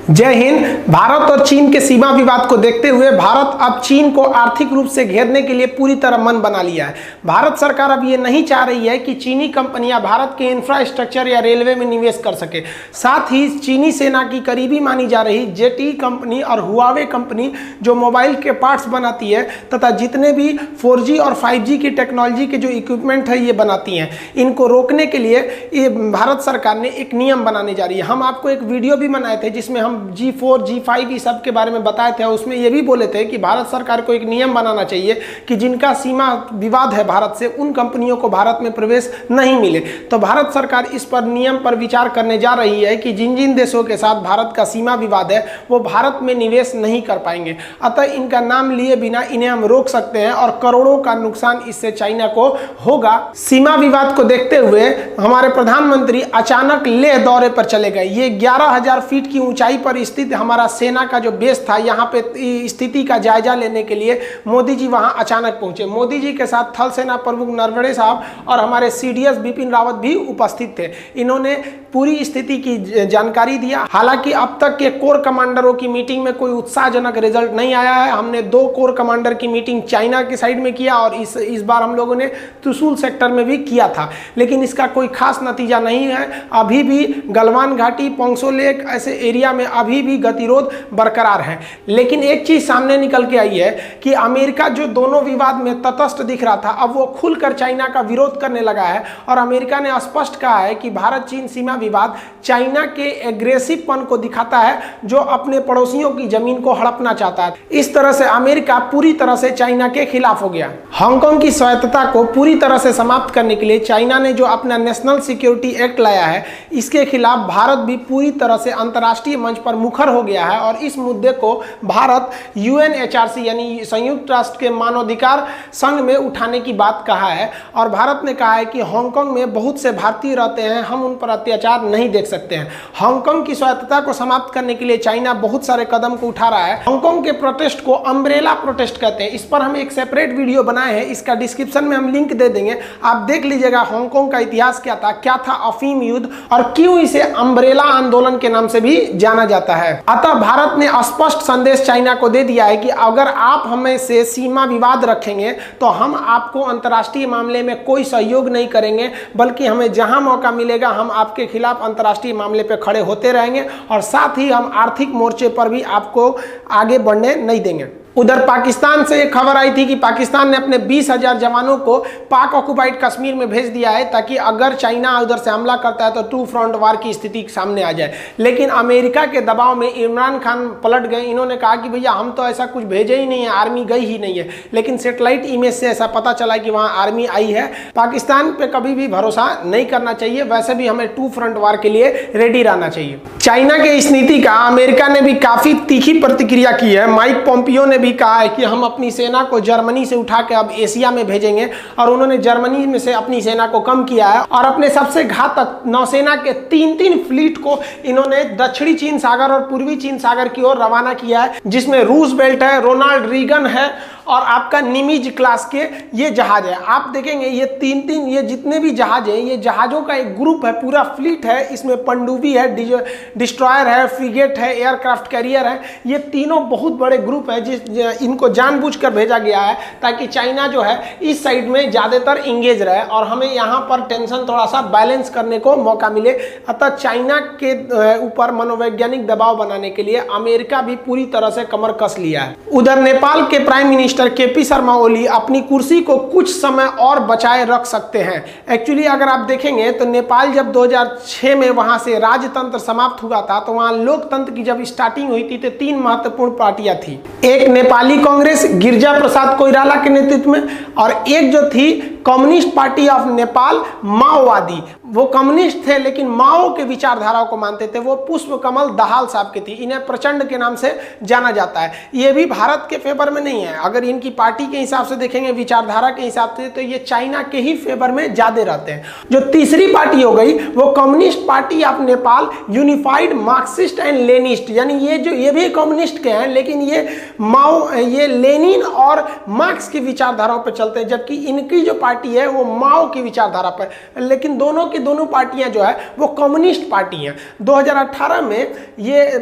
जय हिंद। भारत और चीन के सीमा विवाद को देखते हुए भारत अब चीन को आर्थिक रूप से घेरने के लिए पूरी तरह मन बना लिया है। भारत सरकार अब ये नहीं चाह रही है कि चीनी कंपनियां भारत के इंफ्रास्ट्रक्चर या रेलवे में निवेश कर सके। साथ ही चीनी सेना की करीबी मानी जा रही जेटी कंपनी और हुआवे कंपनी जो मोबाइल के पार्ट्स बनाती है तथा जितने भी 4G और 5G की टेक्नोलॉजी के जो इक्विपमेंट है ये बनाती हैं, इनको रोकने के लिए ये भारत सरकार ने एक नियम बनाने जा रही है। हम आपको एक वीडियो भी बनाए थे जिसमें हम G4, G5 इस सब के बारे में बताए थे। उसमें ये भी बोले थे कि भारत सरकार को एक नियम बनाना चाहिए कि जिनका सीमा विवाद है भारत से, उन कंपनियों को भारत में प्रवेश नहीं मिले। तो भारत सरकार इस पर नियम पर विचार करने जा रही है कि जिन जिन देशों के साथ भारत का सीमा विवाद है वो भारत में निवेश नहीं कर पाएंगे। अतः इनका नाम लिए बिना इन्हें हम रोक सकते हैं और करोड़ों का नुकसान इससे चाइना को होगा। सीमा विवाद को देखते हुए हमारे प्रधानमंत्री अचानक लेह दौरे पर चले गए। ये 11,000 फीट की ऊंचाई पर स्थित हमारा सेना का जो बेस था, यहाँ पे स्थिति का जायजा लेने के लिए मोदी जी वहां अचानक पहुंचे। मोदी जी के साथ थल सेना प्रमुख नरवणे साहब और हमारे CDS बिपिन रावत भी उपस्थित थे। इन्होंने पूरी स्थिति की जानकारी दिया। हालांकि अब तक के कोर कमांडरों की मीटिंग में कोई उत्साहजनक रिजल्ट नहीं आया है। हमने 2 कोर कमांडर की मीटिंग चाइना के साइड में किया और इस बार हम लोगों ने त्रिशूल सेक्टर में भी किया था, लेकिन इसका कोई खास नतीजा नहीं है। अभी भी गलवान घाटी, पोंगसो लेक ऐसे एरिया में अभी भी गतिरोध बरकरार है। लेकिन एक चीज सामने निकल के आई है कि अमेरिका जो दोनों विवाद में तटस्थ दिख रहा था, अब वो खुलकर चाइना का विरोध करने लगा है और अमेरिका ने स्पष्ट कहा है कि भारत चीन सीमा विवाद चाइना के एग्रेसिवपन को दिखाता है जो अपने पड़ोसियों की जमीन को हड़पना चाहता है। इस तरह से अमेरिका पूरी तरह से चाइना के खिलाफ हो गया। हांगकांग की स्वायत्तता को पूरी तरह से समाप्त करने के लिए चाइना ने जो अपना नेशनल सिक्योरिटी एक्ट लाया है, इसके खिलाफ भारत भी पूरी तरह से अंतर्राष्ट्रीय मंच पर मुखर हो गया है और इस मुद्दे को भारत UNHRC यानी संयुक्त राष्ट्र के मानवाधिकार संघ में उठाने की बात कहा है। और भारत ने कहा है कि हांगकांग में बहुत से भारतीय रहते हैं, हम उन पर अत्याचार नहीं देख सकते हैं। हांगकांग की स्वायत्तता को समाप्त करने के लिए चाइना बहुत सारे कदम को उठा रहा है। हांगकांग के प्रोटेस्ट को अम्ब्रेला प्रोटेस्ट कहते हैं। इस पर हम एक सेपरेट वीडियो बनाए हैं, इसका डिस्क्रिप्शन में हम लिंक दे देंगे, आप देख लीजिएगा। हांगकांग का इतिहास क्या था अफीम युद्ध और क्यों इसे अम्ब्रेला आंदोलन के नाम से भी जाना जाता है। अतः भारत ने स्पष्ट संदेश चाइना को दे दिया है कि अगर आप हमें से सीमा विवाद रखेंगे तो हम आपको अंतर्राष्ट्रीय मामले में कोई सहयोग नहीं करेंगे, बल्कि हमें जहां मौका मिलेगा हम आपके खिलाफ अंतर्राष्ट्रीय मामले पर खड़े होते रहेंगे और साथ ही हम आर्थिक मोर्चे पर भी आपको आगे बढ़ने नहीं देंगे। उधर पाकिस्तान से एक खबर आई थी कि पाकिस्तान ने अपने 20,000 जवानों को पाक ऑक्युपाइड कश्मीर में भेज दिया है ताकि अगर चाइना उधर से हमला करता है तो 2 फ्रंट वार की स्थिति सामने आ जाए। लेकिन अमेरिका के दबाव में इमरान खान पलट गए। इन्होंने कहा कि भैया हम तो ऐसा कुछ भेजे ही नहीं है, आर्मी गई ही नहीं है। लेकिन सैटेलाइट इमेज से ऐसा पता चला कि वहाँ आर्मी आई है। पाकिस्तान पे कभी भी भरोसा नहीं करना चाहिए, वैसे भी हमें 2 फ्रंट वार के लिए रेडी रहना चाहिए। चाइना के इस नीति का अमेरिका ने भी काफी तीखी प्रतिक्रिया की है। माइक पोम्पियो ने भी कहा है कि हम अपनी सेना को जर्मनी से उठा के अब एशिया में भेजेंगे और उन्होंने जर्मनी में से अपनी सेना को कम किया है और अपने सबसे घातक नौसेना के 3 फ्लीट को इन्होंने दक्षिणी चीन सागर और पूर्वी चीन सागर की ओर रवाना किया है, जिसमें रूजवेल्ट है, रोनाल्ड रीगन है और आपका निमिज क्लास के ये जहाज है। आप देखेंगे ये 3 ये जितने भी जहाज हैं, ये जहाजों का एक ग्रुप है, पूरा फ्लीट है। इसमें पनडुब्बी है, डिस्ट्रॉयर है, फ्रिगेट है, एयरक्राफ्ट कैरियर है। ये तीनों बहुत बड़े ग्रुप है इनको जानबूझकर भेजा गया है ताकि चाइना जो है इस साइड में ज्यादातर इंगेज रहे और हमें यहाँ पर टेंशन थोड़ा सा बैलेंस करने को मौका मिले। अतः चाइना के ऊपर मनोवैज्ञानिक दबाव बनाने के लिए अमेरिका भी पूरी तरह से कमर कस लिया है। उधर नेपाल के prime minister KP Sharma Oli अपनी कुर्सी को कुछ समय और बचाए रख सकते हैं। एक्चुअली अगर आप देखेंगे तो नेपाल जब 2006 में वहां से राजतंत्र समाप्त हुआ था तो वहां लोकतंत्र की जब स्टार्टिंग हुई थी तो 3 महत्वपूर्ण पार्टियां थी। एक नेपाली कांग्रेस गिरिजा प्रसाद कोइराला के नेतृत्व में और एक जो थी कम्युनिस्ट पार्टी ऑफ नेपाल, माओवादी। वो कम्युनिस्ट थे लेकिन माओ के विचारधाराओं को मानते थे। वो पुष्प कमल दाहाल साहब की थी। इन्हें प्रचंड के नाम से जाना जाता है। ये भी भारत के फेवर में नहीं है। अगर इनकी पार्टी के हिसाब से देखेंगे, विचारधारा के हिसाब से, तो ये चाइना के ही फेवर में ज्यादा रहते हैं। जो तीसरी पार्टी हो गई वो communist party of Nepal unified Marxist and Leninist, यानी ये भी कम्युनिस्ट के हैं लेकिन ये लेनिन और मार्क्स की विचारधाराओं पर चलते हैं। जबकि इनकी जो पार्टी पार्टी है वो माओ की विचारधारा पर, लेकिन दोनों की दोनों पार्टियां जो है वो कम्युनिस्ट पार्टी हैं। 2018 में ये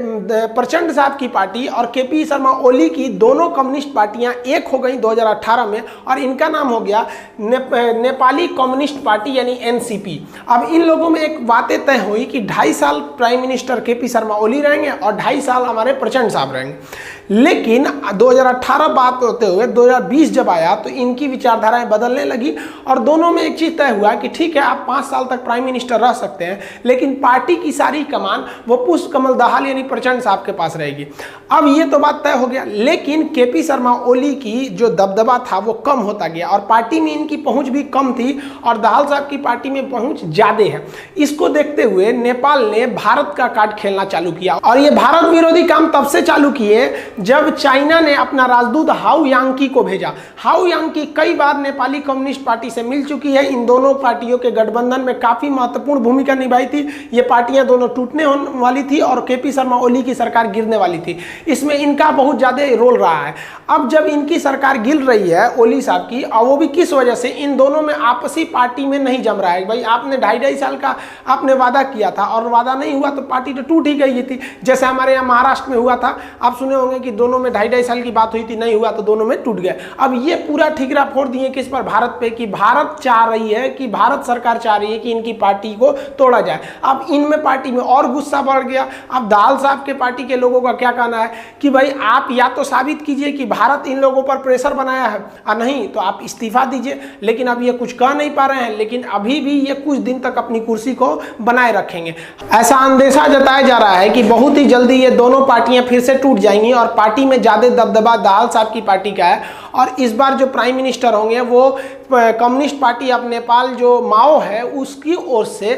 प्रचंड साहब की पार्टी और केपी शर्मा ओली की दोनों कम्युनिस्ट पार्टियां एक हो गई 2018 में, और इनका नाम हो गया नेपाली कम्युनिस्ट पार्टी यानी एनसीपी। अब इन लोगों में एक बातें तय हुई कि 2.5 साल prime minister KP Sharma Oli रहेंगे और 2.5 साल हमारे प्रचंड साहब रहेंगे। लेकिन 2018 बात होते हुए 2020 जब आया तो इनकी विचारधाराएं बदलने लगी और दोनों में एक चीज तय हुआ कि ठीक है आप 5 साल तक प्राइम मिनिस्टर रह सकते हैं, लेकिन पार्टी की सारी कमान वो पुष्प कमल दहाल यानी प्रचंड साहब के पास रहेगी। अब ये तो बात तय हो गया, लेकिन केपी शर्मा ओली की जो दबदबा था वो कम होता गया और पार्टी में इनकी पहुंच भी कम थी और दहाल साहब की पार्टी में पहुंच ज्यादा है। इसको देखते हुए नेपाल ने भारत का कार्ड खेलना चालू किया और ये भारत विरोधी काम तब से चालू किए जब चाइना ने अपना राजदूत हाउ यांकी को भेजा। हाउ यांकी कई बार नेपाली कम्युनिस्ट पार्टी से मिल चुकी है, इन दोनों पार्टियों के गठबंधन में काफी महत्वपूर्ण भूमिका निभाई थी। ये पार्टियां दोनों टूटने वाली थी और केपी शर्मा ओली की सरकार गिरने वाली थी, इसमें इनका बहुत ज्यादा रोल रहा है। अब जब इनकी सरकार गिर रही है ओली साहब की, और वो भी किस वजह से, इन दोनों में आपसी पार्टी में नहीं जम रहा है। भाई आपने 2.5 साल का आपने वादा किया था और वादा नहीं हुआ तो पार्टी तो टूट ही गई थी। जैसे हमारे यहाँ महाराष्ट्र में हुआ था, आप सुने होंगे कि दोनों में 2.5 साल की बात हुई थी, नहीं हुआ तो दोनों में टूट गए। अब ये पूरा ठिकरा फोड़ दिए किस पर, भारत पे, कि भारत चाह रही है कि भारत सरकार चाह रही है कि इनकी पार्टी को तोड़ा जाए। अब इनमें पार्टी में और गुस्सा बढ़ गया। अब दहाल साहब के पार्टी के लोगों का क्या कहना है कि भाई आप या तो साबित कीजिए कि भारत इन लोगों पर प्रेशर बनाया है और नहीं तो आप इस्तीफा दीजिए। लेकिन अब ये कुछ कह नहीं पा रहे हैं, लेकिन अभी भी ये कुछ दिन तक अपनी कुर्सी को बनाए रखेंगे। ऐसा अंदेशा जताया जा रहा है कि बहुत ही जल्दी ये दोनों पार्टियां फिर से टूट जाएंगी और पार्टी में ज्यादा दबदबा दहाल साहब की पार्टी का है और इस बार जो प्राइम मिनिस्टर होंगे वो कम्युनिस्ट पार्टी ऑफ नेपाल जो माओ है उसकी ओर से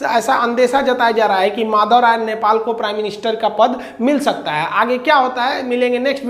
ऐसा अंदेशा जताया जा रहा है कि माधव राय नेपाल को प्राइम मिनिस्टर का पद मिल सकता है। आगे क्या होता है मिलेंगे नेक्स्ट